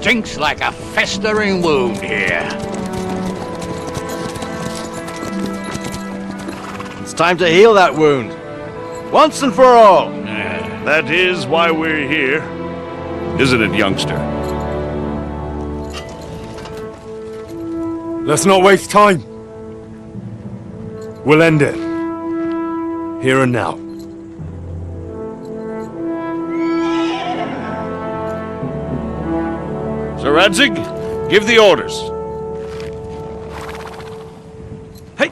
stinks like a festering wound here. It's time to heal that wound. Once and for all. That is why we're here. Isn't it, youngster? Let's not waste time. We'll end it. Here and now. Sir Radzig, give the orders. Hey!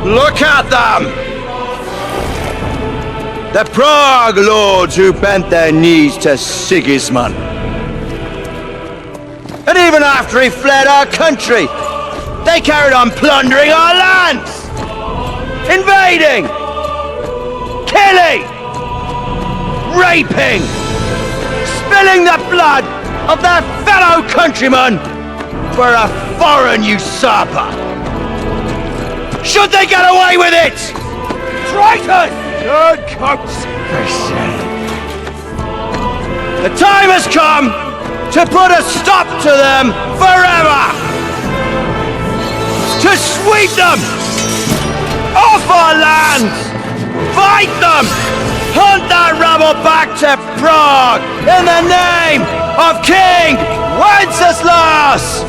Look at them! The Prague lords who bent their knees to Sigismund. And even after he fled our country, they carried on plundering our lands! Invading! Killing! Raping! Spilling the blood of their fellow countrymen for a foreign usurper! Should they get away with it? Traitors! The time has come to put a stop to them forever! To sweep them off our lands! Fight them! Hunt that rabble back to Prague in the name of King Wenceslas!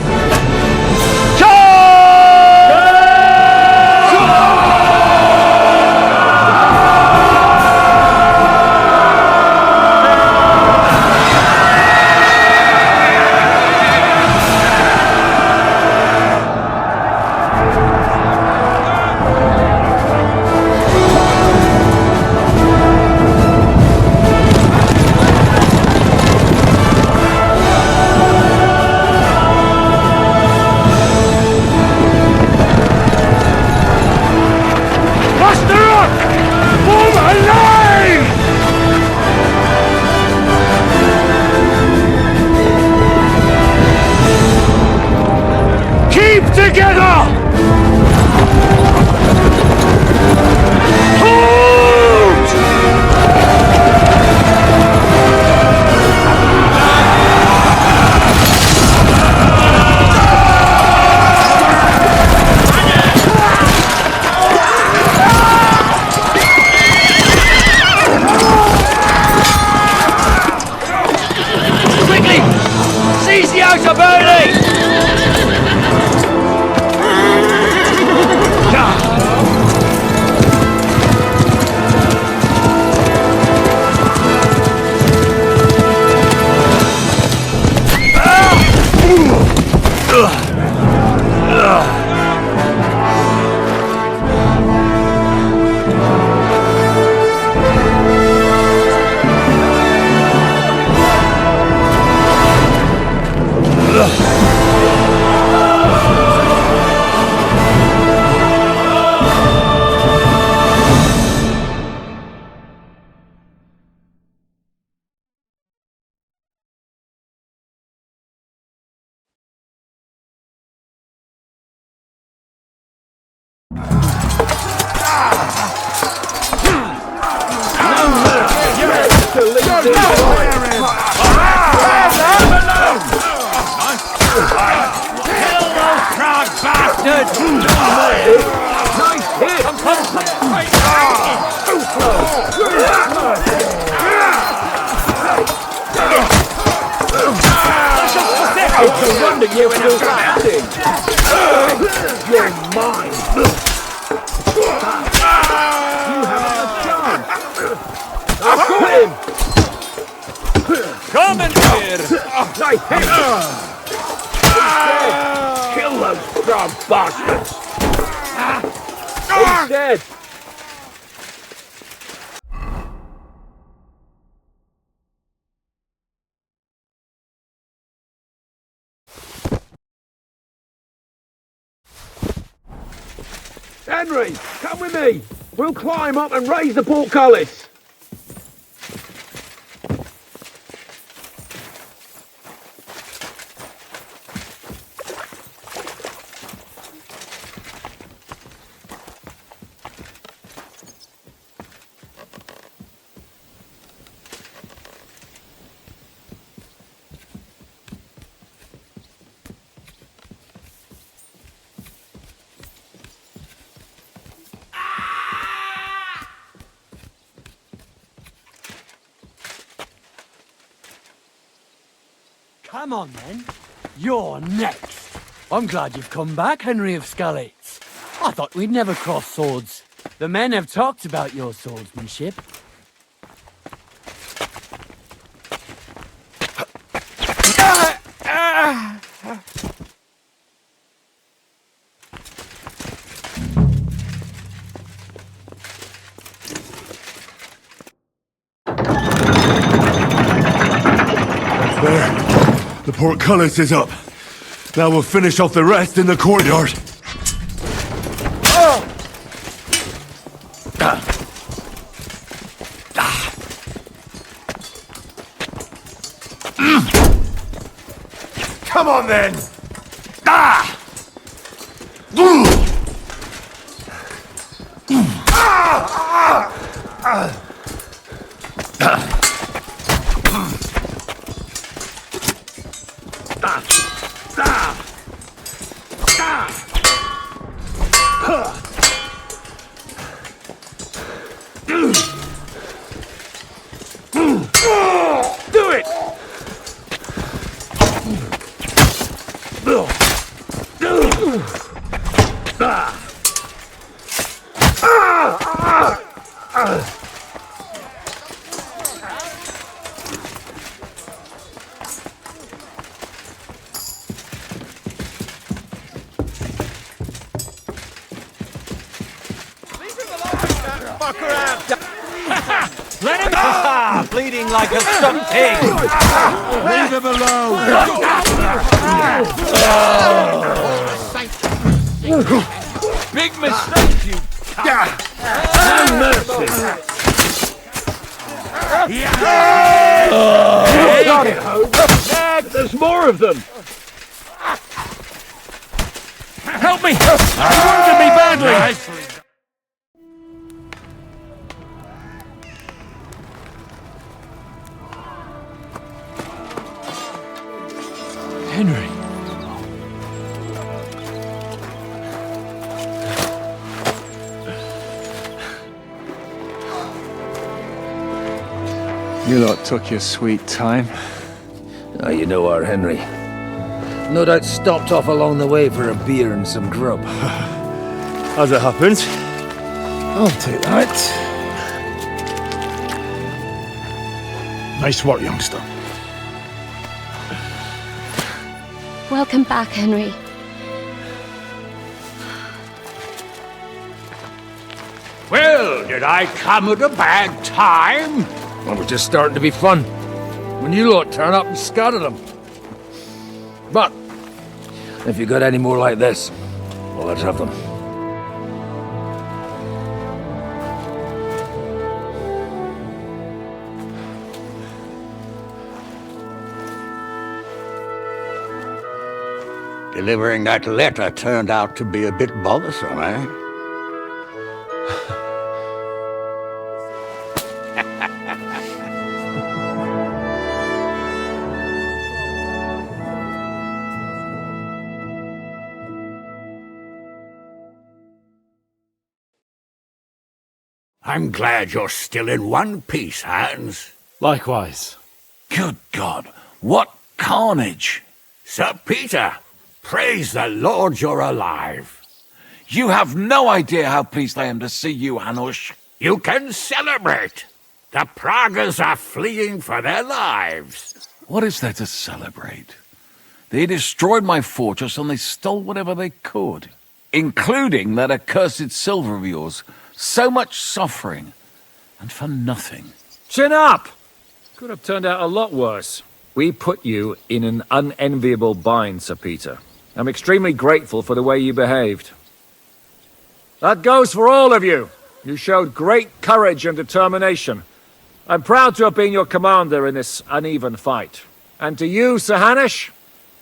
Henry, come with me. We'll climb up and raise the portcullis. Come on, then. You're next. I'm glad you've come back, Henry of Scalates. I thought we'd never cross swords. The men have talked about your swordsmanship. There. The portcullis is up. Now we'll finish off the rest in the courtyard. Come on then! Do it! Let him Bleeding like a stuck pig! Leave him alone! Big mistake, you... Have mercy! Got it, Holmes! There's more of them! Help me! You wounded me badly! Henry. You lot took your sweet time. Ah, you know our Henry. No doubt stopped off along the way for a beer and some grub. As it happens. I'll take that. Nice work, youngster. Welcome back, Henry. Well, did I come at a bad time? Well, we're just starting to be fun. When you lot turn up and scatter them. But, if you got any more like this, well, let's have them. Delivering that letter turned out to be a bit bothersome, eh? I'm glad you're still in one piece, Hans. Likewise. Good God, what carnage! Sir Peter, praise the Lord you're alive. You have no idea how pleased I am to see you, Hanush. You can celebrate. The Pragas are fleeing for their lives. What is there to celebrate? They destroyed my fortress and they stole whatever they could, including that accursed silver of yours. So much suffering, and for nothing. Chin up! Could have turned out a lot worse. We put you in an unenviable bind, Sir Peter. I'm extremely grateful for the way you behaved. That goes for all of you. You showed great courage and determination. I'm proud to have been your commander in this uneven fight. And to you, Sir Hanush,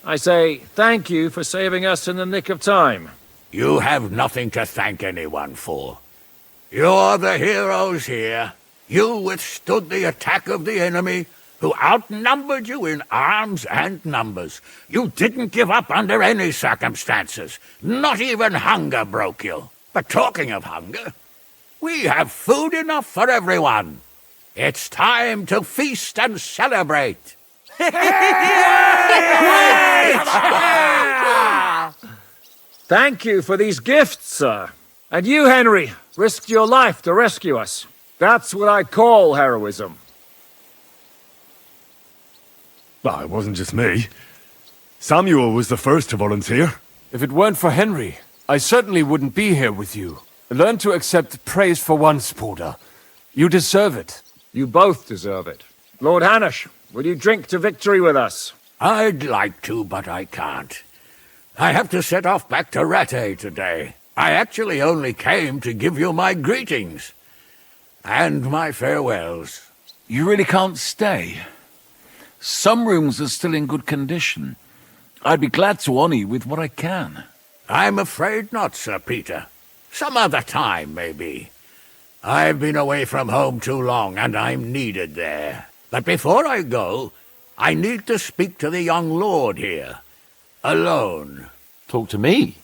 I say thank you for saving us in the nick of time. You have nothing to thank anyone for. You're the heroes here. You withstood the attack of the enemy, who outnumbered you in arms and numbers. You didn't give up under any circumstances. Not even hunger broke you. But talking of hunger, we have food enough for everyone. It's time to feast and celebrate. Thank you for these gifts, sir. And you, Henry, risked your life to rescue us. That's what I call heroism. Well, it wasn't just me. Samuel was the first to volunteer. If it weren't for Henry, I certainly wouldn't be here with you. Learn to accept praise for once, Porter. You deserve it. You both deserve it. Lord Hanush, will you drink to victory with us? I'd like to, but I can't. I have to set off back to Rattay today. I actually only came to give you my greetings. And my farewells. You really can't stay? Some rooms are still in good condition. I'd be glad to honor you with what I can. I'm afraid not, Sir Peter. Some other time, maybe. I've been away from home too long, and I'm needed there. But before I go, I need to speak to the young lord here. Alone. Talk to me?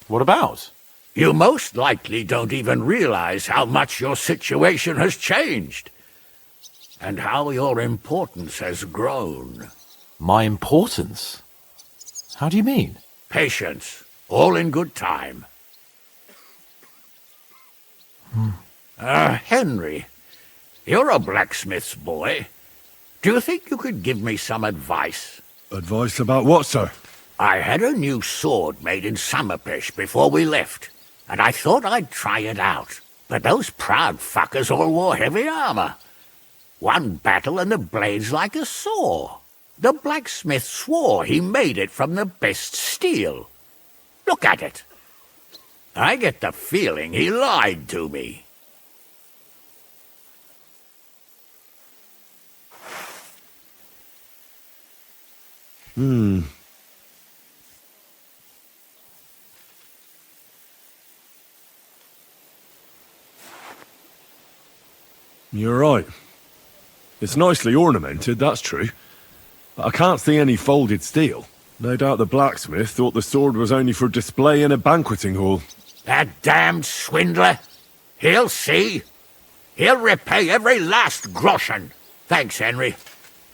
What about? You most likely don't even realize how much your situation has changed. And how your importance has grown. My importance? How do you mean? Patience. All in good time. Henry, you're a blacksmith's boy. Do you think you could give me some advice? Advice about what, sir? I had a new sword made in Summerpish before we left, and I thought I'd try it out. But those proud fuckers all wore heavy armor. One battle and the blade's like a saw. The blacksmith swore he made it from the best steel. Look at it. I get the feeling he lied to me. You're right. It's nicely ornamented, that's true. But I can't see any folded steel. No doubt the blacksmith thought the sword was only for display in a banqueting hall. That damned swindler. He'll see. He'll repay every last groschen. Thanks, Henry.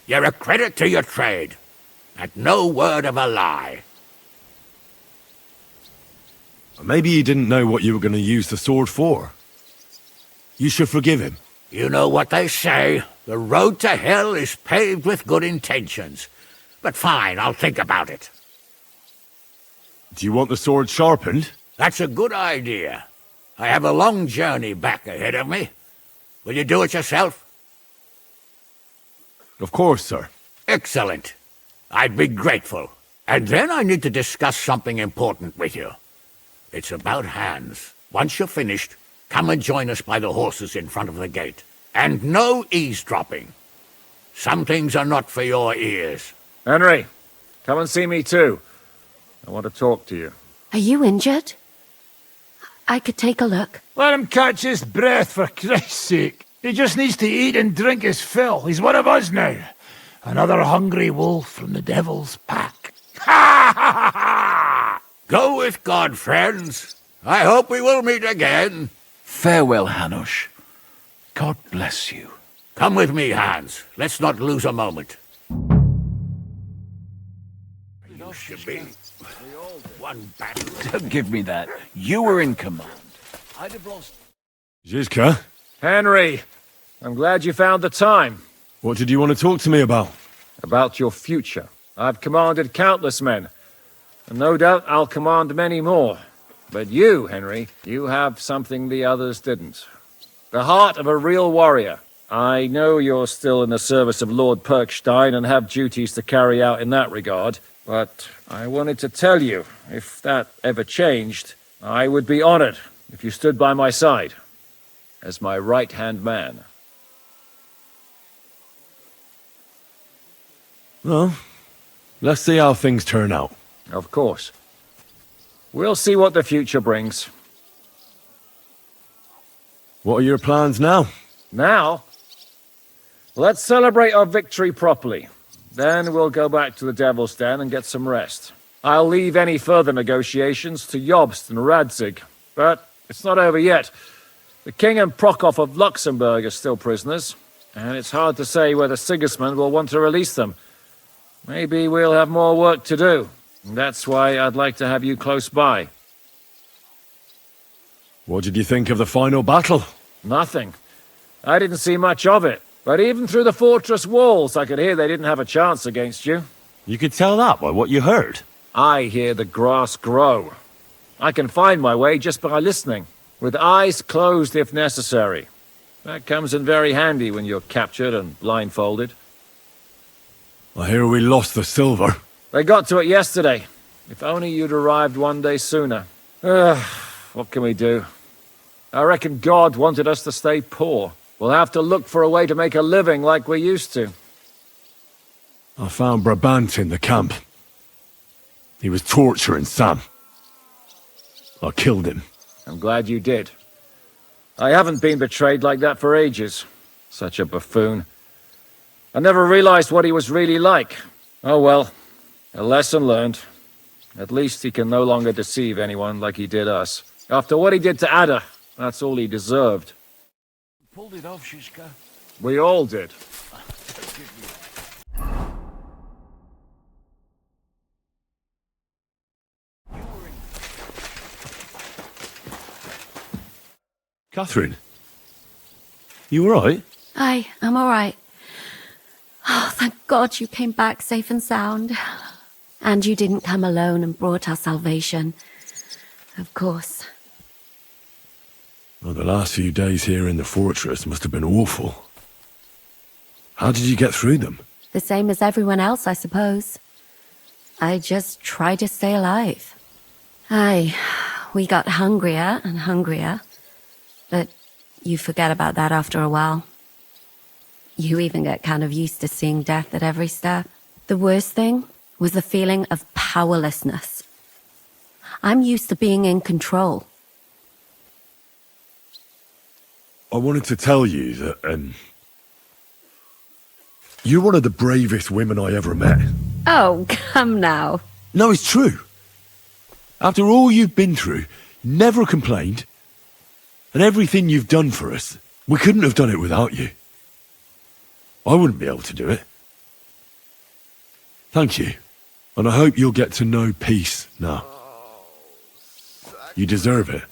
You're a credit to your trade. And no word of a lie. Maybe he didn't know what you were going to use the sword for. You should forgive him. You know what they say. The road to hell is paved with good intentions. But fine, I'll think about it. Do you want the sword sharpened? That's a good idea. I have a long journey back ahead of me. Will you do it yourself? Of course, sir. Excellent. I'd be grateful. And then I need to discuss something important with you. It's about Hans. Once you're finished, come and join us by the horses in front of the gate. And no eavesdropping. Some things are not for your ears. Henry, come and see me too. I want to talk to you. Are you injured? I could take a look. Let him catch his breath, for Christ's sake. He just needs to eat and drink his fill. He's one of us now. Another hungry wolf from the devil's pack. Ha ha ha ha! Go with God, friends. I hope we will meet again. Farewell, Hanush. God bless you. Come with me, Hans. Let's not lose a moment. You should be. One battle. Don't give me that. You were in command. I'd have lost... Zizka? Henry, I'm glad you found the time. What did you want to talk to me about? About your future. I've commanded countless men, and no doubt I'll command many more. But you, Henry, you have something the others didn't. The heart of a real warrior. I know you're still in the service of Lord Perkstein and have duties to carry out in that regard, but I wanted to tell you, if that ever changed, I would be honored if you stood by my side, as my right-hand man. Well, let's see how things turn out. Of course. We'll see what the future brings. What are your plans now? Now? Let's celebrate our victory properly. Then we'll go back to the Devil's Den and get some rest. I'll leave any further negotiations to Jobst and Radzig. But it's not over yet. The King and Prokop of Luxembourg are still prisoners, and it's hard to say whether Sigismund will want to release them. maybe we'll have more work to do. That's why I'd like to have you close by. What did you think of the final battle? Nothing. I didn't see much of it. But even through the fortress walls, I could hear they didn't have a chance against you. You could tell that by what you heard. I hear the grass grow. I can find my way just by listening, with eyes closed if necessary. That comes in very handy when you're captured and blindfolded. I hear we lost the silver. They got to it yesterday. If only you'd arrived one day sooner. What can we do? I reckon God wanted us to stay poor. We'll have to look for a way to make a living like we used to. I found Brabant in the camp. He was torturing Sam. I killed him. I'm glad you did. I haven't been betrayed like that for ages. Such a buffoon. I never realized what he was really like. Oh well, a lesson learned. At least he can no longer deceive anyone like he did us. After what he did to Ada, that's all he deserved. Pulled it off, Shishka. We all did. Catherine, you alright? I'm all right. Oh, thank God you came back safe and sound. And you didn't come alone and brought us salvation. Of course. Well, the last few days here in the fortress must have been awful. How did you get through them? The same as everyone else, I suppose. I just tried to stay alive. We got hungrier and hungrier. But you forget about that after a while. You even get kind of used to seeing death at every step. The worst thing was the feeling of powerlessness. I'm used to being in control. I wanted to tell you that, you're one of the bravest women I ever met. Oh, come now. No, it's true. After all you've been through, never complained. And everything you've done for us, we couldn't have done it without you. I wouldn't be able to do it. Thank you. And I hope you'll get to know peace now. You deserve it.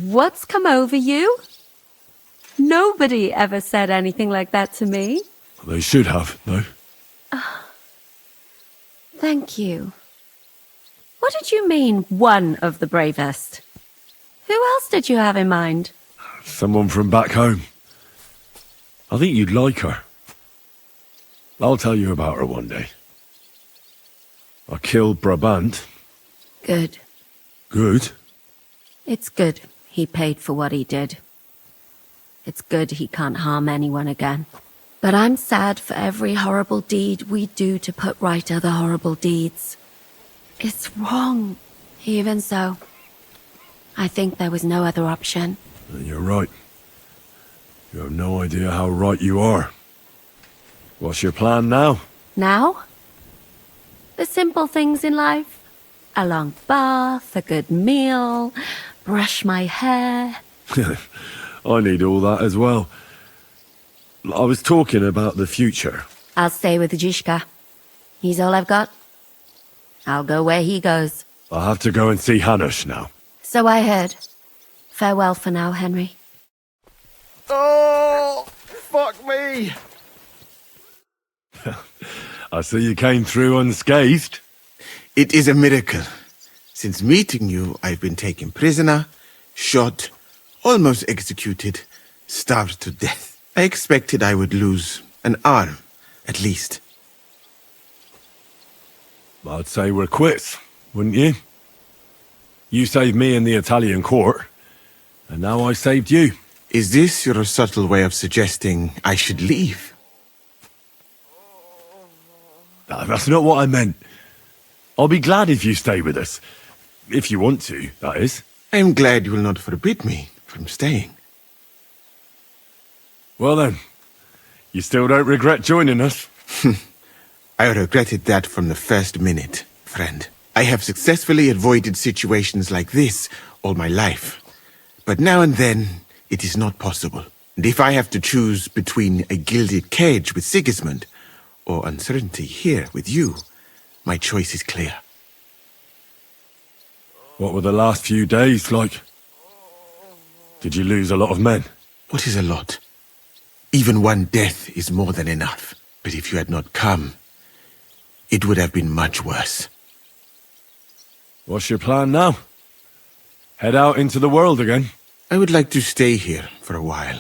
What's come over you? Nobody ever said anything like that to me. They should have, though. Thank you. What did you mean, one of the bravest? Who else did you have in mind? Someone from back home. I think you'd like her. I'll tell you about her one day. I killed Brabant. Good. Good? It's good he paid for what he did. It's good he can't harm anyone again. But I'm sad for every horrible deed we do to put right other horrible deeds. It's wrong. Even so, I think there was no other option. You're right. You have no idea how right you are. What's your plan now? Now? The simple things in life. A long bath, a good meal, brush my hair. I need all that as well. I was talking about the future. I'll stay with Zizka. He's all I've got. I'll go where he goes. I have to go and see Hanush now. So I heard. Farewell for now, Henry. Oh, fuck me. I see you came through unscathed. It is a miracle. Since meeting you, I've been taken prisoner, shot, almost executed, starved to death. I expected I would lose an arm, at least. I'd say we're quits, wouldn't you? You saved me in the Italian court, and now I saved you. Is this your subtle way of suggesting I should leave? That's not what I meant. I'll be glad if you stay with us. If you want to, that is. I'm glad you will not forbid me from staying. Well then, you still don't regret joining us? I regretted that from the first minute, friend. I have successfully avoided situations like this all my life. But now and then, it is not possible. And if I have to choose between a gilded cage with Sigismund or uncertainty here with you, my choice is clear. What were the last few days like? Did you lose a lot of men? What is a lot? Even one death is more than enough. But if you had not come, it would have been much worse. What's your plan now? Head out into the world again? I would like to stay here for a while.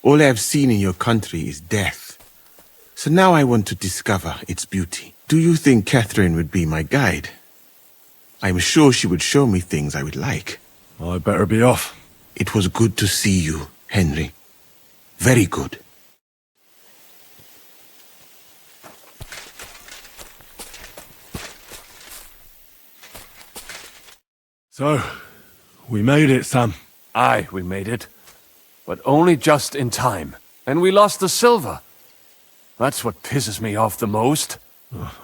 All I have seen in your country is death. So now I want to discover its beauty. Do you think Catherine would be my guide? I'm sure she would show me things I would like. I better be off. It was good to see you, Henry. Very good. So, we made it, Sam. Aye, we made it. But only just in time. And we lost the silver. That's what pisses me off the most.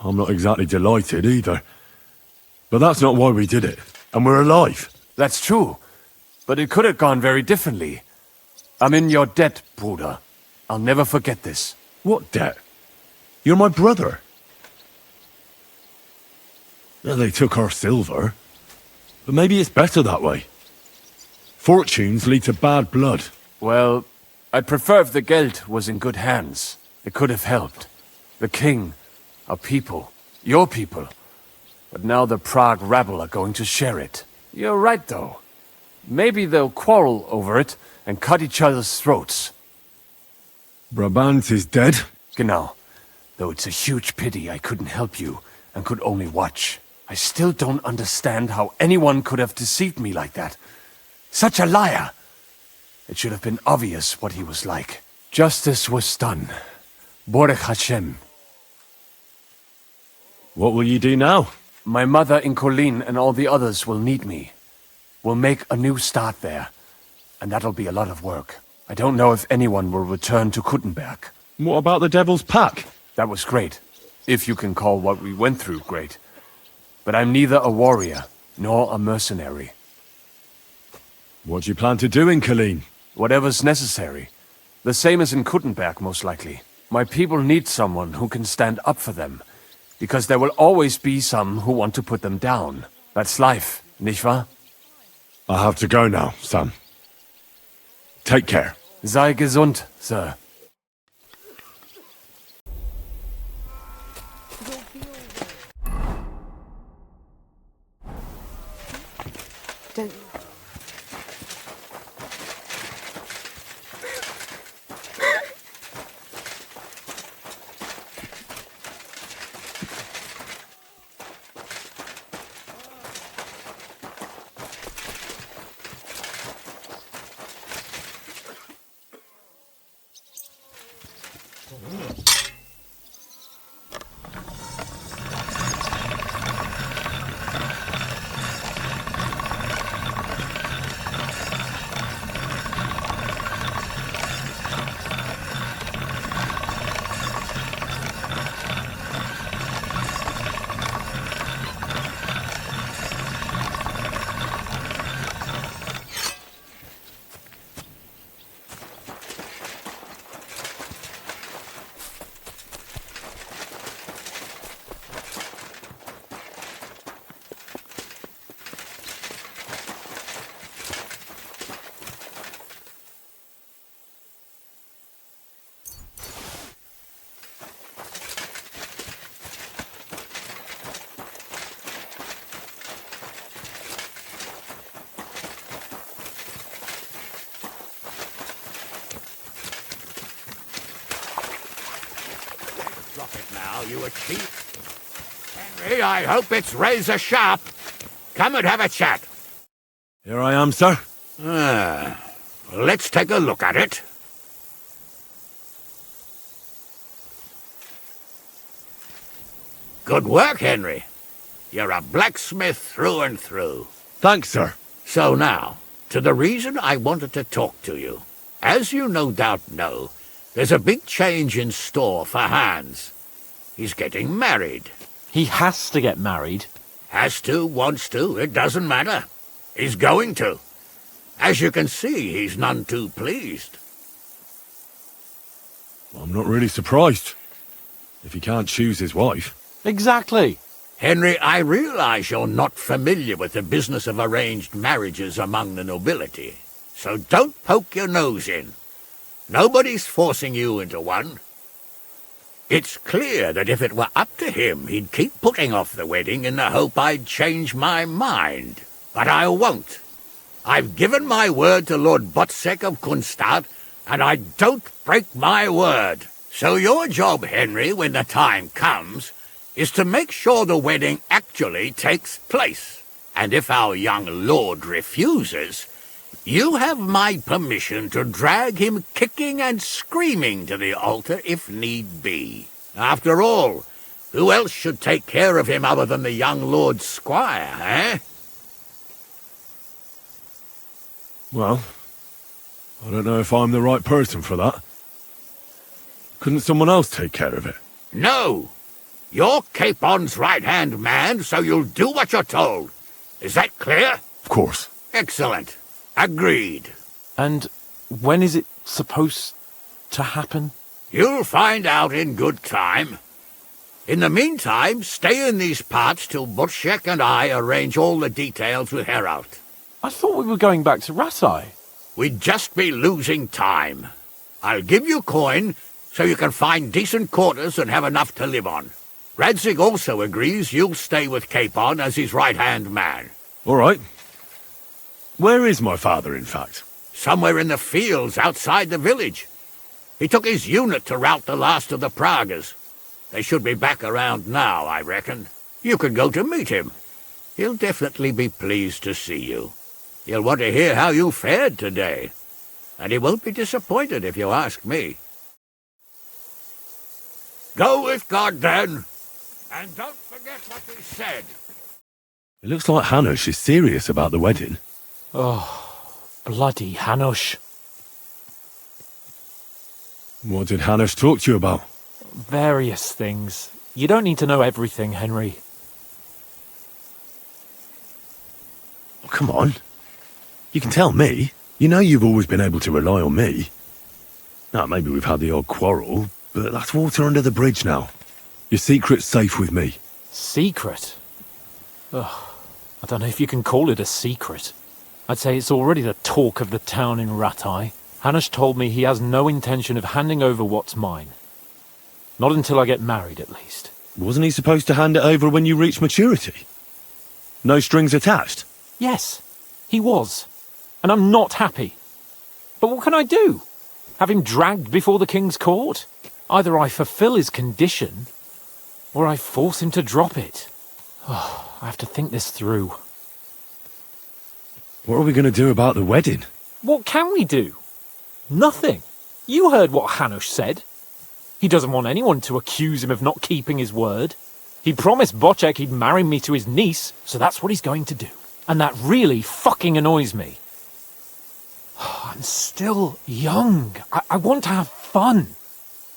I'm not exactly delighted either. But that's not why we did it. And we're alive. That's true. But it could have gone very differently. I'm in your debt, Bruder. I'll never forget this. What debt? You're my brother. Yeah, they took our silver. But maybe it's better that way. Fortunes lead to bad blood. Well, I'd prefer if the Geld was in good hands. It could have helped. The king, our people, your people. But now the Prague rabble are going to share it. You're right, though. Maybe they'll quarrel over it and cut each other's throats. Brabant is dead? Genau. Though it's a huge pity I couldn't help you and could only watch. I still don't understand how anyone could have deceived me like that. Such a liar! It should have been obvious what he was like. Justice was done. Baruch Hashem. What will you do now? My mother in Colleen and all the others will need me. We'll make a new start there. And that'll be a lot of work. I don't know if anyone will return to Kuttenberg. What about the Devil's Pack? That was great. If you can call what we went through great. But I'm neither a warrior, nor a mercenary. What do you plan to do in Colleen? Whatever's necessary. The same as in Kuttenberg, most likely. My people need someone who can stand up for them. Because there will always be some who want to put them down. That's life, nicht wahr? I have to go now, Sam. Take care. Sei gesund, Sir. Don't... Drop it now, you a cheat. Henry, I hope it's razor sharp. Come and have a chat. Here I am, sir. Let's take a look at it. Good work, Henry. You're a blacksmith through and through. Thanks, sir. So now, to the reason I wanted to talk to you. As you no doubt know, there's a big change in store for Hans. He's getting married. He has to get married. Has to, wants to, it doesn't matter. He's going to. As you can see, he's none too pleased. I'm not really surprised. if he can't choose his wife. Exactly. Henry, I realize you're not familiar with the business of arranged marriages among the nobility, so don't poke your nose in. Nobody's forcing you into one. It's clear that if it were up to him, he'd keep putting off the wedding in the hope I'd change my mind. But I won't. I've given my word to Lord Botsek of Kunstad, and I don't break my word. So your job, Henry, when the time comes, is to make sure the wedding actually takes place. And if our young lord refuses, you have my permission to drag him kicking and screaming to the altar if need be. After all, who else should take care of him other than the young lord's squire, eh? Well, I don't know if I'm the right person for that. Couldn't someone else take care of it? No! You're Capon's right-hand man, so you'll do what you're told. Is that clear? Of course. Excellent. Agreed. And when is it supposed to happen? You'll find out in good time. In the meantime, stay in these parts till Butchek and I arrange all the details with Herald. I thought we were going back to Ratai. We'd just be losing time. I'll give you coin so you can find decent quarters and have enough to live on. Radzig also agrees you'll stay with Capon as his right-hand man. All right. Where is my father, in fact? Somewhere in the fields outside the village. He took his unit to rout the last of the Pragas. They should be back around now, I reckon. You could go to meet him. He'll definitely be pleased to see you. He'll want to hear how you fared today. And he won't be disappointed if you ask me. Go with God, then. And don't forget what we said. It looks like Hanush is serious about the wedding. Oh, bloody Hanush. What did Hanush talk to you about? Various things. You don't need to know everything, Henry. Oh, come on. You can tell me. You know you've always been able to rely on me. Now, maybe we've had the odd quarrel, but that's water under the bridge now. Your secret's safe with me. Secret? Ugh, I don't know if you can call it a secret. I'd say it's already the talk of the town in Ratai. Hanush told me he has no intention of handing over what's mine. Not until I get married, at least. Wasn't he supposed to hand it over when you reach maturity? No strings attached? Yes, he was. And I'm not happy. But what can I do? Have him dragged before the king's court? Either I fulfill his condition, or I force him to drop it. Oh, I have to think this through. What are we going to do about the wedding? What can we do? Nothing. You heard what Hanush said. He doesn't want anyone to accuse him of not keeping his word. He promised Bocek he'd marry me to his niece, so that's what he's going to do. And that really fucking annoys me. I'm still young. I want to have fun.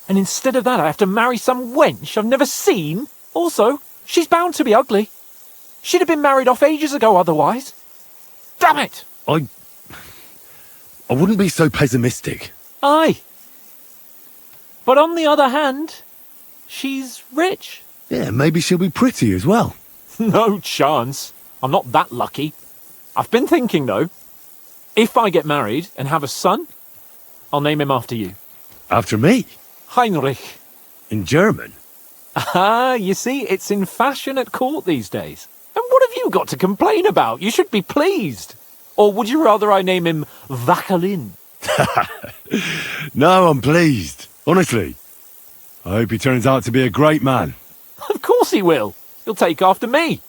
And instead of that, I have to marry some wench I've never seen. Also, she's bound to be ugly. She'd have been married off ages ago otherwise. Damn it! I wouldn't be so pessimistic. Aye. But on the other hand, she's rich. Yeah, maybe she'll be pretty as well. No chance. I'm not that lucky. I've been thinking, though. If I get married and have a son, I'll name him after you. After me? Heinrich. In German? Ah, you see, it's in fashion at court these days. And what have you got to complain about? You should be pleased. Or would you rather I name him Vacalin? No, I'm pleased. Honestly. I hope he turns out to be a great man. Of course he will. He'll take after me.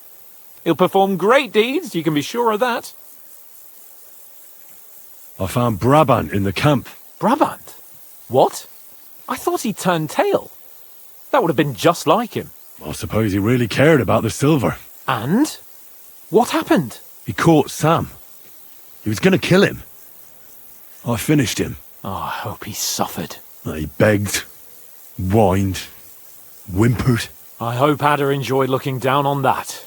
He'll perform great deeds, you can be sure of that. I found Brabant in the camp. Brabant? What? I thought he turned tail. That would have been just like him. I suppose he really cared about the silver. And? What happened? He caught Sam. He was going to kill him. I finished him. Oh, I hope he suffered. He begged, whined, whimpered. I hope Ada enjoyed looking down on that.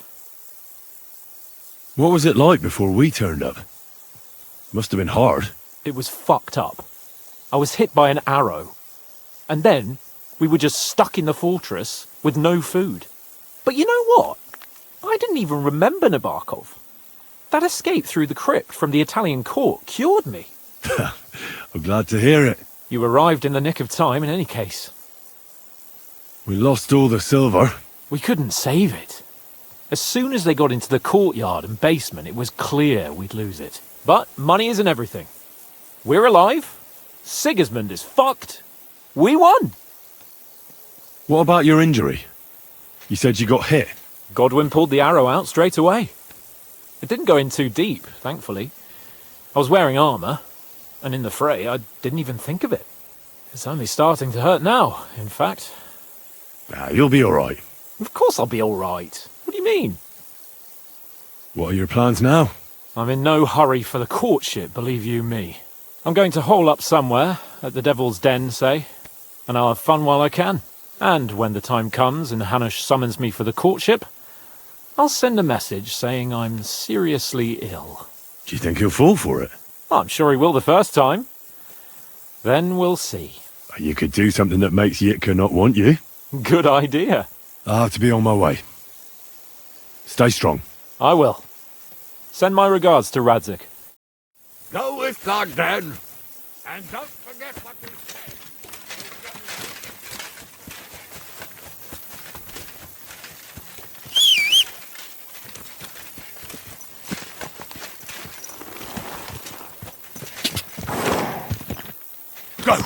What was it like before we turned up? Must have been hard. It was fucked up. I was hit by an arrow. And then, we were just stuck in the fortress with no food. But you know what? I didn't even remember Nabokov. That escape through the crypt from the Italian court cured me. I'm glad to hear it. You arrived in the nick of time in any case. We lost all the silver. We couldn't save it. As soon as they got into the courtyard and basement, it was clear we'd lose it. But money isn't everything. We're alive. Sigismund is fucked. We won. What about your injury? You said you got hit. Godwin pulled the arrow out straight away. It didn't go in too deep, thankfully. I was wearing armor, and in the fray, I didn't even think of it. It's only starting to hurt now, in fact. You'll be all right. Of course I'll be all right. What do you mean? What are your plans now? I'm in no hurry for the courtship, believe you me. I'm going to hole up somewhere, at the Devil's Den, say, and I'll have fun while I can. And when the time comes and Hanush summons me for the courtship, I'll send a message saying I'm seriously ill. Do you think he'll fall for it? I'm sure he will the first time. Then we'll see. You could do something that makes Yitka not want you. Good idea. I'll have to be on my way. Stay strong. I will. Send my regards to Radzik. Go with God, then. And don't forget what you said. Go!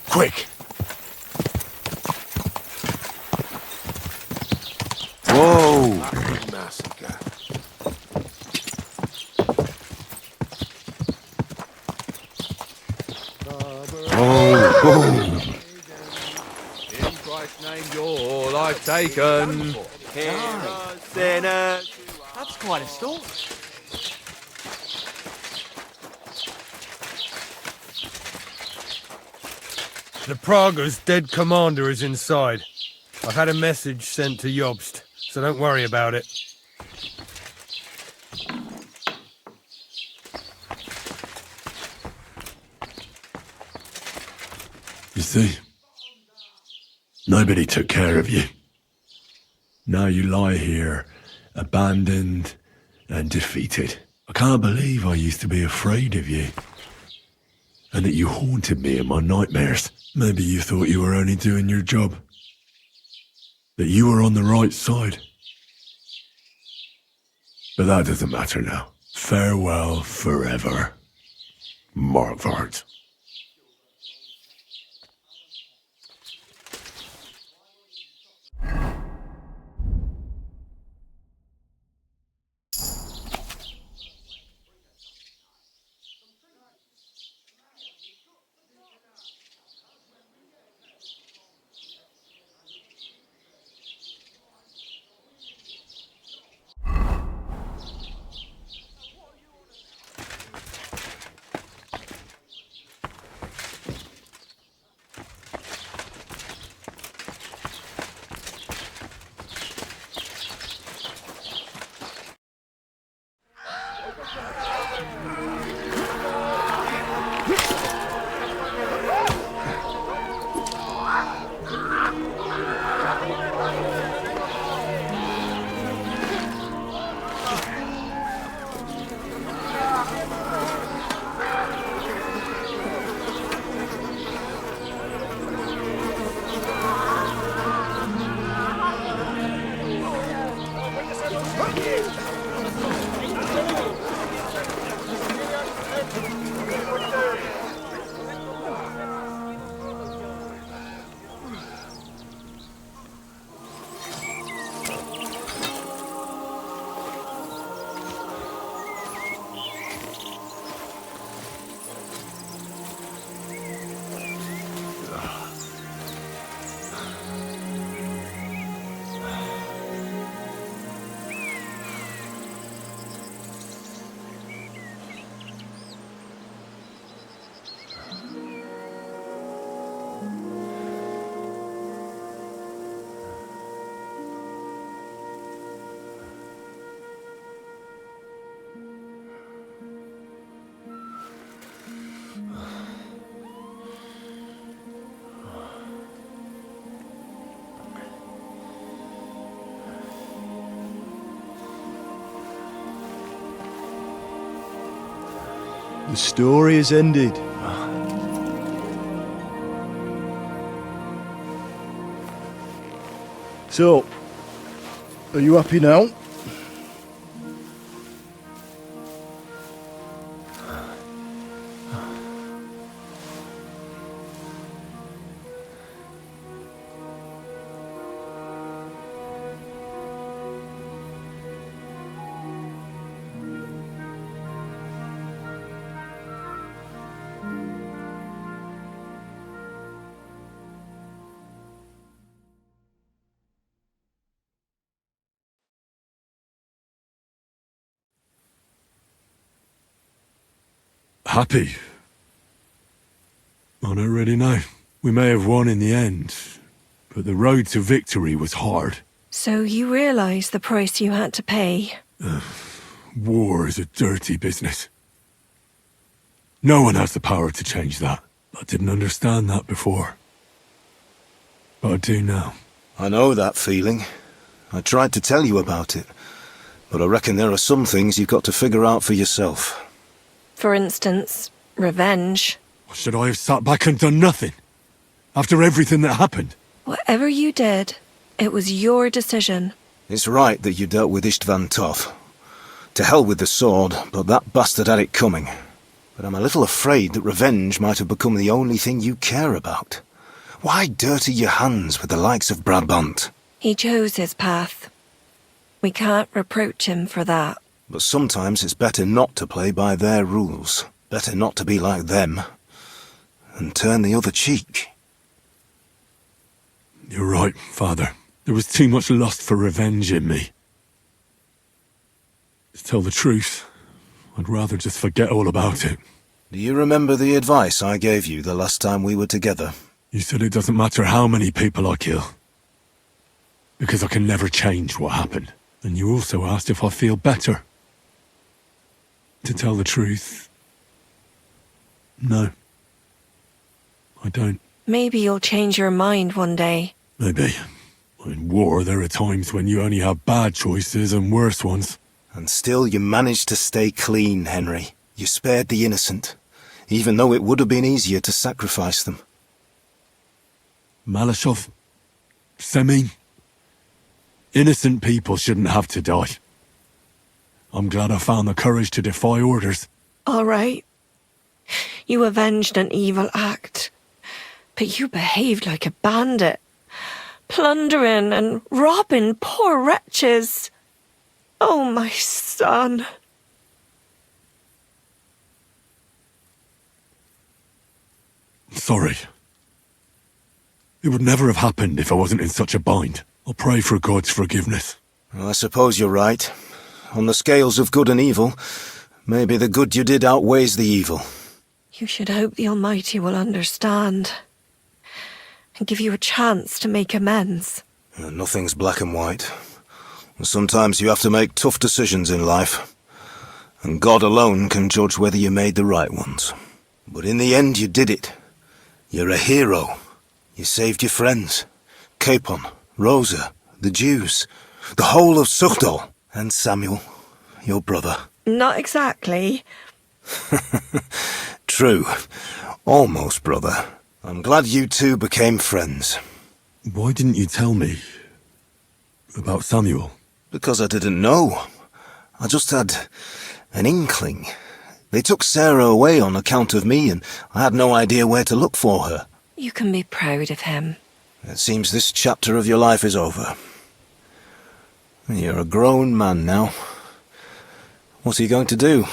Quick! Whoa! Massacre. Oh! In Christ's name, you're all I've taken. Sinner. That's quite a story. The Prague's dead commander is inside. I've had a message sent to Jobst, so don't worry about it. You see, nobody took care of you. Now you lie here, abandoned and defeated. I can't believe I used to be afraid of you. And that you haunted me in my nightmares. Maybe you thought you were only doing your job. That you were on the right side. But that doesn't matter now. Farewell forever, Markvart. The story is ended. So, are you happy now? Happy? I don't really know. We may have won in the end, but the road to victory was hard. So you realise the price you had to pay? War is a dirty business. No one has the power to change that. I didn't understand that before. But I do now. I know that feeling. I tried to tell you about it, but I reckon there are some things you've got to figure out for yourself. For instance, revenge. Should I have sat back and done nothing? After everything that happened? Whatever you did, it was your decision. It's right that you dealt with Istvan tough. To hell with the sword, but that bastard had it coming. But I'm a little afraid that revenge might have become the only thing you care about. Why dirty your hands with the likes of Brabant? He chose his path. We can't reproach him for that. But sometimes it's better not to play by their rules. Better not to be like them. And turn the other cheek. You're right, Father. There was too much lust for revenge in me. To tell the truth, I'd rather just forget all about it. Do you remember the advice I gave you the last time we were together? You said it doesn't matter how many people I kill. Because I can never change what happened. And you also asked if I feel better. To tell the truth, no. I don't. Maybe you'll change your mind one day. Maybe. In war, there are times when you only have bad choices and worse ones. And still you managed to stay clean, Henry. You spared the innocent, even though it would have been easier to sacrifice them. Malashov, Semin, innocent people shouldn't have to die. I'm glad I found the courage to defy orders. All right. You avenged an evil act. But you behaved like a bandit. Plundering and robbing poor wretches. Oh, my son. Sorry. It would never have happened if I wasn't in such a bind. I'll pray for God's forgiveness. Well, I suppose you're right. On the scales of good and evil, maybe the good you did outweighs the evil. You should hope the Almighty will understand. And give you a chance to make amends. Nothing's black and white. Sometimes you have to make tough decisions in life. And God alone can judge whether you made the right ones. But in the end you did it. You're a hero. You saved your friends. Capon, Rosa, the Jews, the whole of Suchdol, and Samuel, your brother. Not exactly. True. Almost, brother. I'm glad you two became friends. Why didn't you tell me about Samuel? Because I didn't know. I just had an inkling. They took Sarah away on account of me, and I had no idea where to look for her. You can be proud of him. It seems this chapter of your life is over. You're a grown man now. What are you going to do?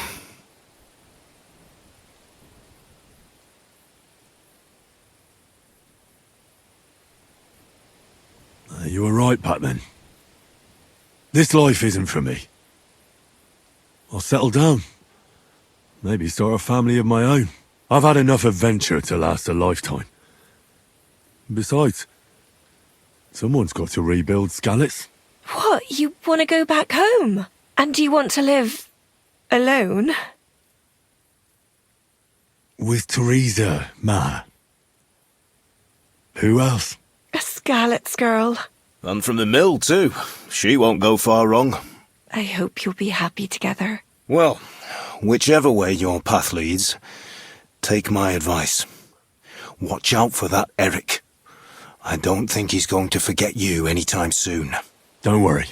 You were right back then. This life isn't for me. I'll settle down. Maybe start a family of my own. I've had enough adventure to last a lifetime. Besides, someone's got to rebuild Skalitz. What? You want to go back home? And do you want to live alone? With Teresa, Ma. Who else? A Skalitz girl. And from the mill, too. She won't go far wrong. I hope you'll be happy together. Well, whichever way your path leads, take my advice. Watch out for that Eric. I don't think he's going to forget you anytime soon. Don't worry.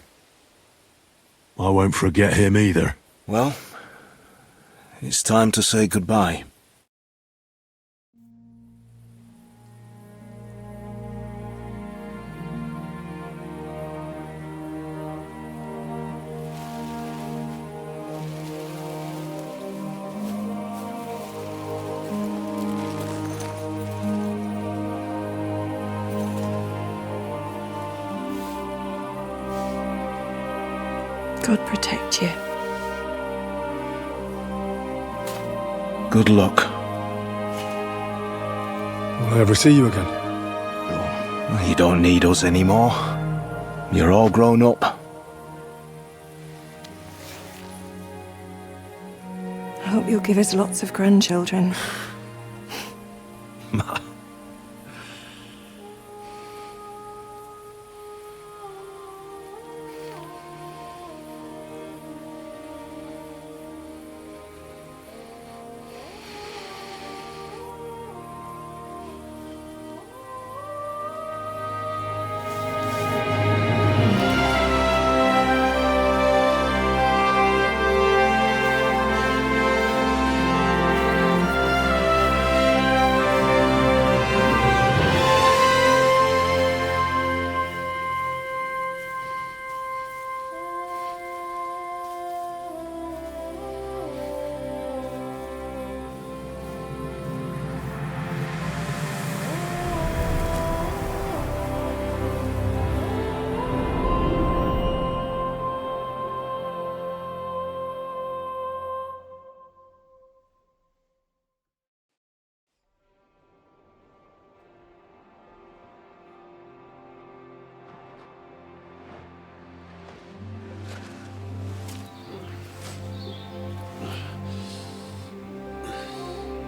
I won't forget him either. Well, it's time to say goodbye. God protect you. Good luck. Will I ever see you again? You don't need us anymore. You're all grown up. I hope you'll give us lots of grandchildren.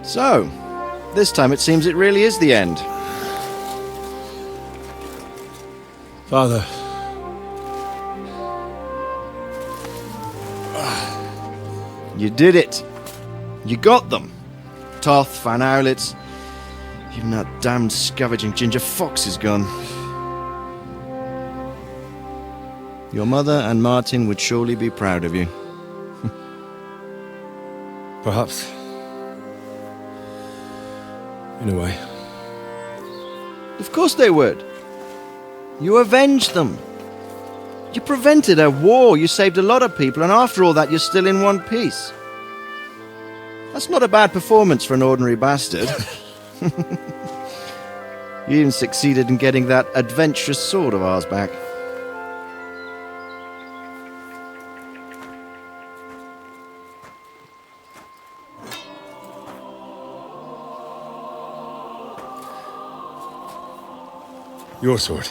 So, this time it seems it really is the end. Father. You did it. You got them. Toth, Van Owlets. Even that damned scavenging ginger fox is gone. Your mother and Martin would surely be proud of you. Perhaps. In a way. Of course they would. You avenged them. You prevented a war, you saved a lot of people, and after all that you're still in one piece. That's not a bad performance for an ordinary bastard. You even succeeded in getting that adventurous sword of ours back. Your sword.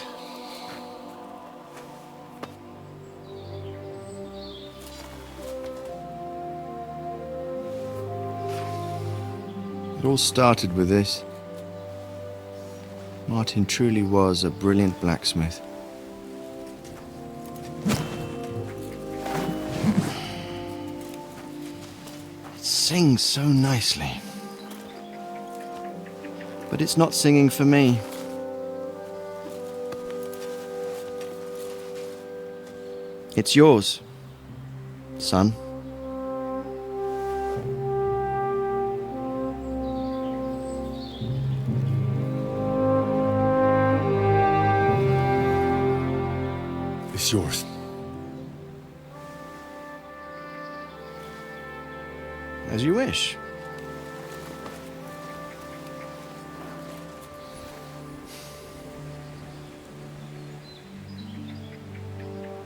It all started with this. Martin truly was a brilliant blacksmith. It sings so nicely. But it's not singing for me. It's yours, son. It's yours. As you wish.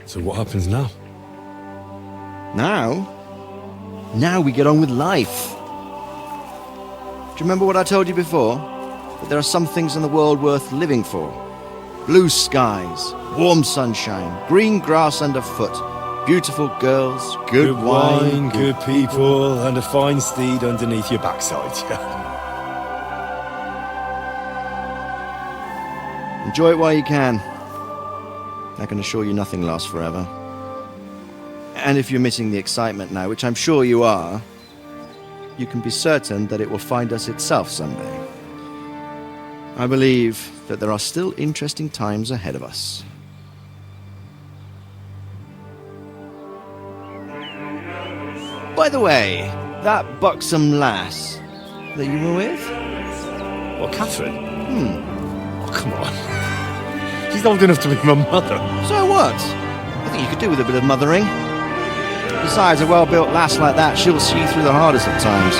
So what happens now? Now we get on with life. Do you remember what I told you before? That there are some things in the world worth living for. Blue skies, warm sunshine, green grass underfoot, beautiful girls, good wine, good people, and a fine steed underneath your backside. Enjoy it while you can. I can assure you nothing lasts forever. And if you're missing the excitement now, which I'm sure you are, you can be certain that it will find us itself someday. I believe that there are still interesting times ahead of us. By the way, that buxom lass that you were with? What, Catherine? Oh, come on. She's old enough to be my mother. So what? I think you could do with a bit of mothering. Besides, a well-built lass like that, she'll see you through the hardest of times.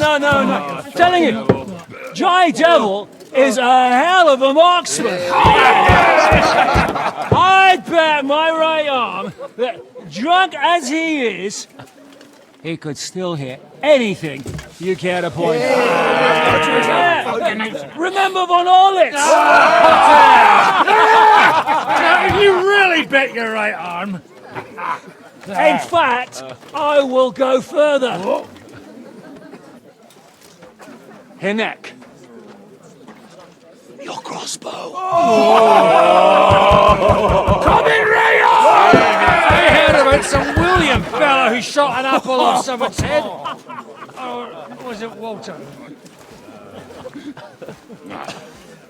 I'm telling you, Jai Devil is a hell of a marksman. I'd bet my right arm that, drunk as he is, he could still hit anything you care to point. Remember Von Orlitz? You really bet your right arm. In fact, I will go further. Hinek. Your crossbow. Come in, Rayo! I heard about some William fella who shot an apple off someone's head. Or was it Walter?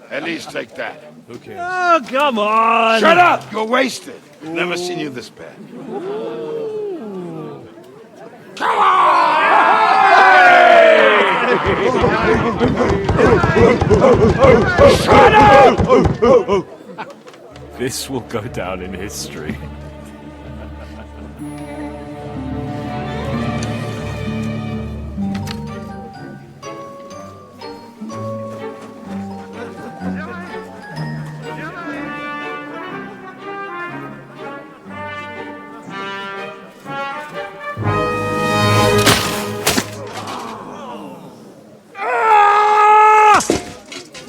At least take that. Oh, come on! Shut up! You're wasted. Never seen you this bad. Come on! Shut up! This will go down in history.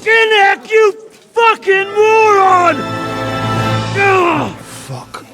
Hinek, you fucking moron! Fuck.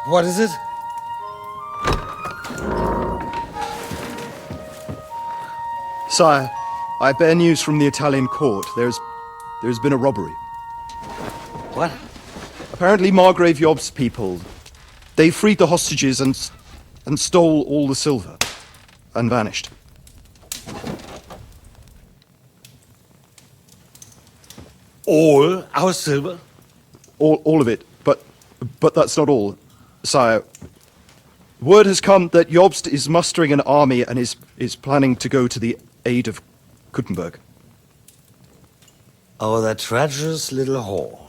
What is it? Sire, I bear news from the Italian court. There's been a robbery. What? Apparently Margrave Yob's people, they freed the hostages and stole all the silver and vanished. All our silver? All of it, but that's not all, sire. Word has come that Jobst is mustering an army and is planning to go to the aid of Kuttenberg. Oh, that treacherous little whore.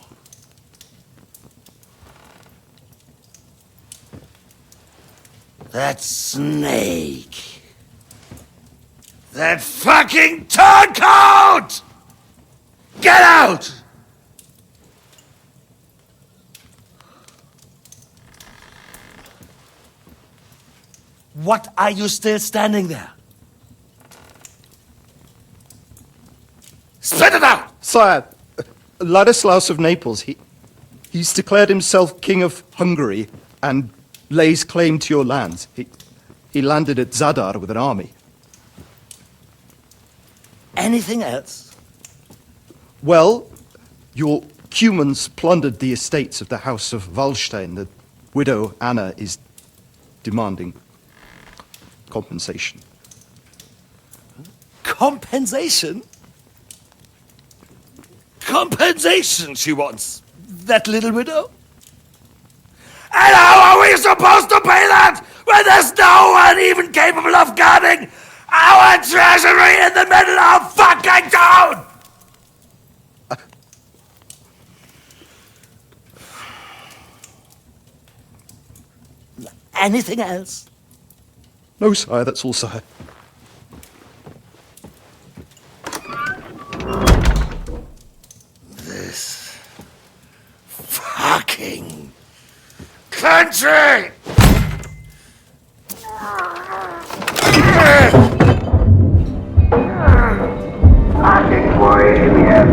That snake. That fucking turncoat! Get out! What are you still standing there? Spit it out! Sire, Ladislaus of Naples, he's declared himself King of Hungary and lays claim to your lands. He landed at Zadar with an army. Anything else? Well, your Cumans plundered the estates of the House of Wallstein. The widow Anna is demanding compensation. Compensation? Compensation she wants, that little widow? And how are we supposed to pay that when there's no one even capable of guarding our treasury in the middle of fucking town? Anything else? No, sire, that's all, sire. This fucking country! Fucking Bohemian!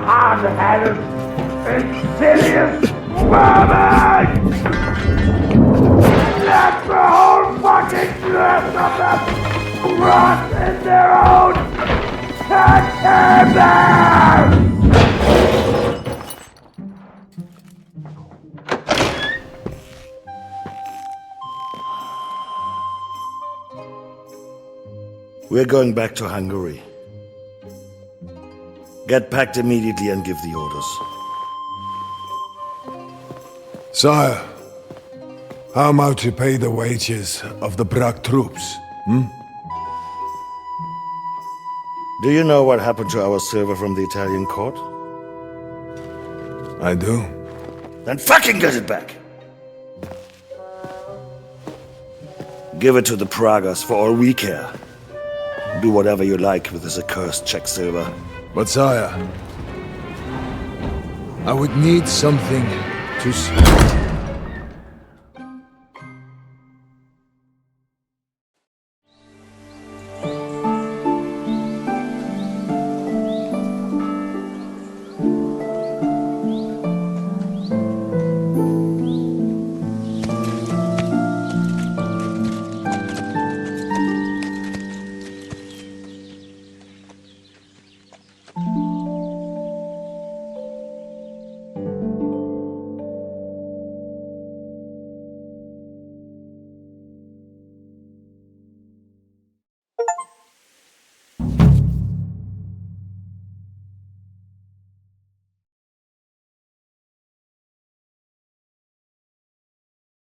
Hard-headed, insidious woman! Let the whole fucking rest of them rot in their own containers! We're going back to Hungary. Get packed immediately and give the orders. Sire, how am I to pay the wages of the Prague troops? Do you know what happened to our silver from the Italian court? I do. Then fucking get it back! Give it to the Pragas for all we care. Do whatever you like with this accursed Czech silver. But sire, I would need something to...